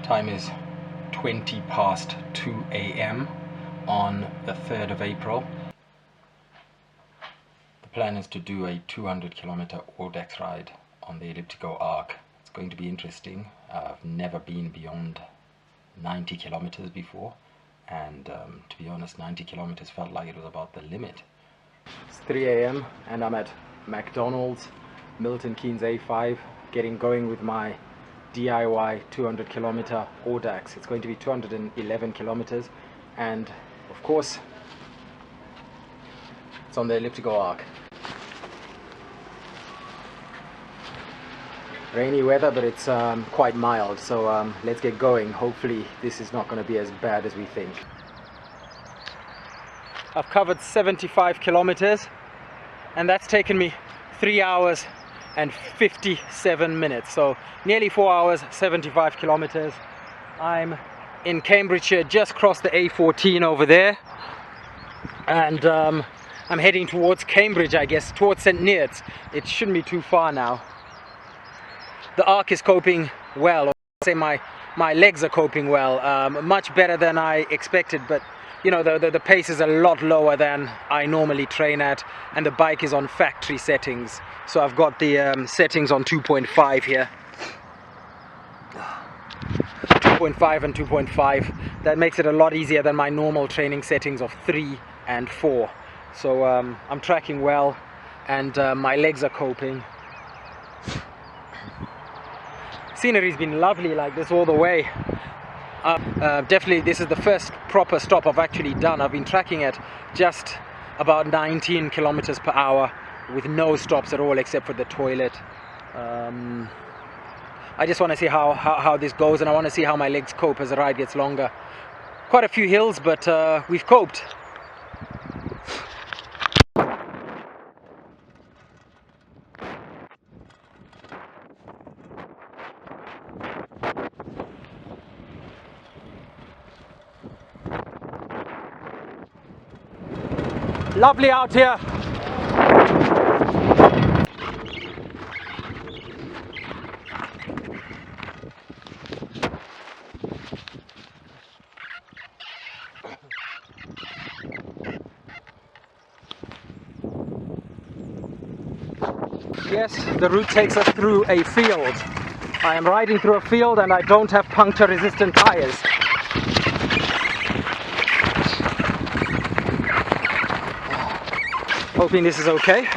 Time is 20 past 2 a.m. on the 3rd of April. The plan is to do a 200-kilometer Audax ride on the ElliptiGO Arc. It's going to be interesting. I've never been beyond 90 kilometers before, and to be honest, 90 kilometers felt like it was about the limit. It's 3 a.m. and I'm at McDonald's, Milton Keynes A5, getting going with my DIY 200-kilometer Audax. It's going to be 211 kilometers, and of course it's on the ElliptiGO Arc. Rainy weather, but it's quite mild, so let's get going. Hopefully this is not going to be as bad as we think. I've covered 75 kilometers and that's taken me 3 hours and 57 minutes, so nearly 4 hours, 75 kilometers. I'm in Cambridgeshire, just crossed the A14 over there, and I'm heading towards Cambridge, I guess, towards St Neots. It shouldn't be too far now. The Arc is coping well, or I'd say my legs are coping well, much better than I expected, but you know, the pace is a lot lower than I normally train at, and the bike is on factory settings. So I've got the settings on 2.5 here. 2.5 and 2.5. That makes it a lot easier than my normal training settings of 3 and 4. So I'm tracking well, and my legs are coping. Scenery's been lovely like this all the way. Definitely this is the first proper stop I've actually done. I've been tracking at just about 19 kilometers per hour with no stops at all except for the toilet. I just want to see how this goes, and I want to see how my legs cope as the ride gets longer. Quite a few hills, but we've coped. Lovely out here. Yes, the route takes us through a field. I am riding through a field and I don't have puncture resistant tires. Hoping this is okay,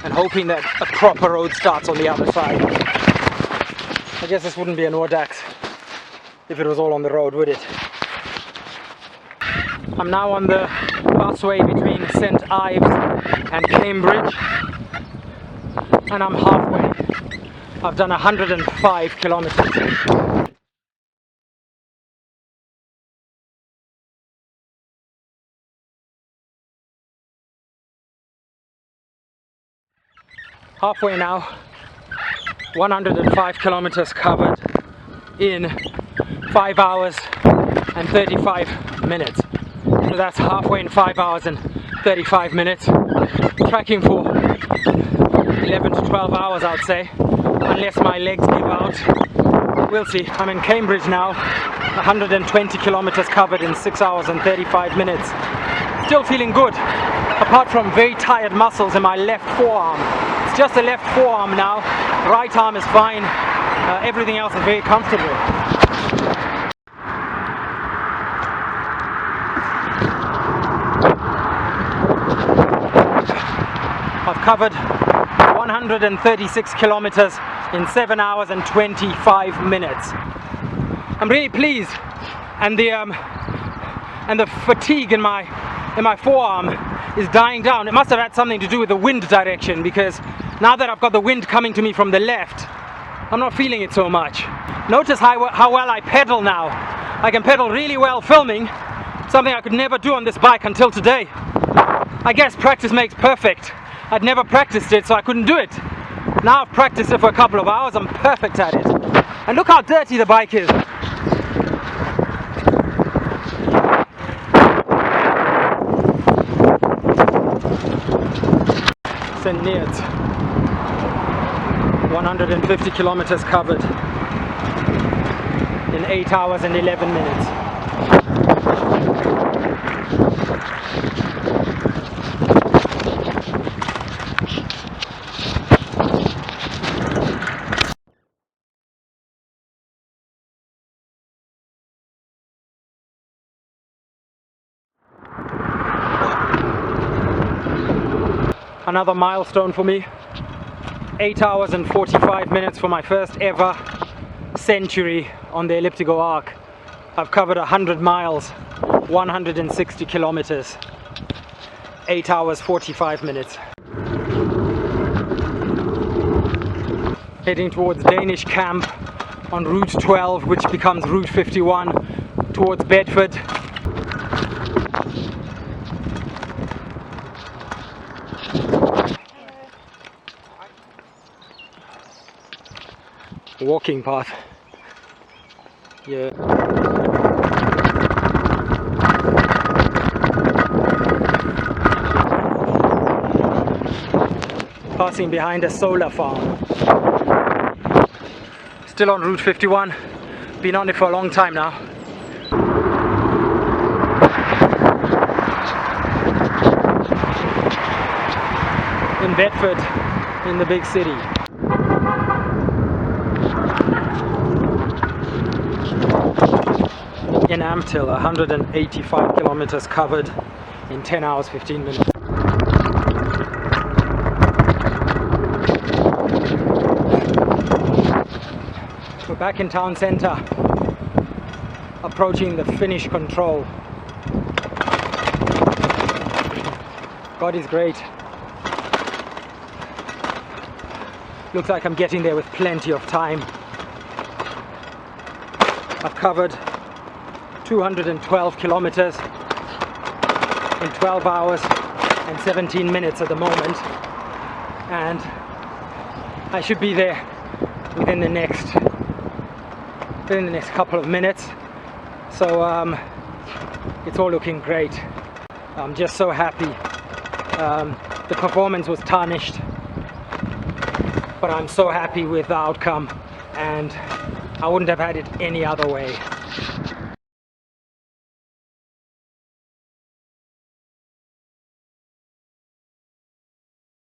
and hoping that a proper road starts on the other side. I guess this wouldn't be an Audax if it was all on the road, would it? I'm now on the busway between St Ives and Cambridge, and I'm halfway. I've done 105 kilometers. Halfway now, 105 kilometers covered in 5 hours and 35 minutes. So that's halfway in 5 hours and 35 minutes. Tracking for 11 to 12 hours, I'd say, unless my legs give out. We'll see. I'm in Cambridge now, 120 kilometers covered in 6 hours and 35 minutes. Still feeling good, apart from very tired muscles in my left forearm. It's just the left forearm now. Right arm is fine. Everything else is very comfortable. I've covered 136 kilometers in 7 hours and 25 minutes. I'm really pleased, and the fatigue in my forearm is dying down. It must have had something to do with the wind direction, because now that I've got the wind coming to me from the left, I'm not feeling it so much. Notice how well I pedal now. I can pedal really well filming, something I could never do on this bike until today. I guess practice makes perfect. I'd never practiced it, so I couldn't do it. Now I've practiced it for a couple of hours, I'm perfect at it. And look how dirty the bike is. St Neots, 150 kilometers covered. 8 hours and 11 minutes. Another milestone for me. 8 hours and 45 minutes for my first ever century on the ElliptiGO Arc. I've covered 100 miles, 160 kilometers, 8 hours 45 minutes. Heading towards Danish camp on Route 12, which becomes Route 51, towards Bedford. Walking path. Yeah. Passing behind a solar farm. Still on Route 51. Been on it for a long time now. In Bedford, in the big city. In Ampthill, 185 kilometers covered in 10 hours 15 minutes. We're back in town centre, approaching the finish control. God is great. Looks like I'm getting there with plenty of time. I've covered 212 kilometers in 12 hours and 17 minutes at the moment, and I should be there within the next couple of minutes. So it's all looking great. I'm just so happy. The performance was tarnished, but I'm so happy with the outcome, and I wouldn't have had it any other way.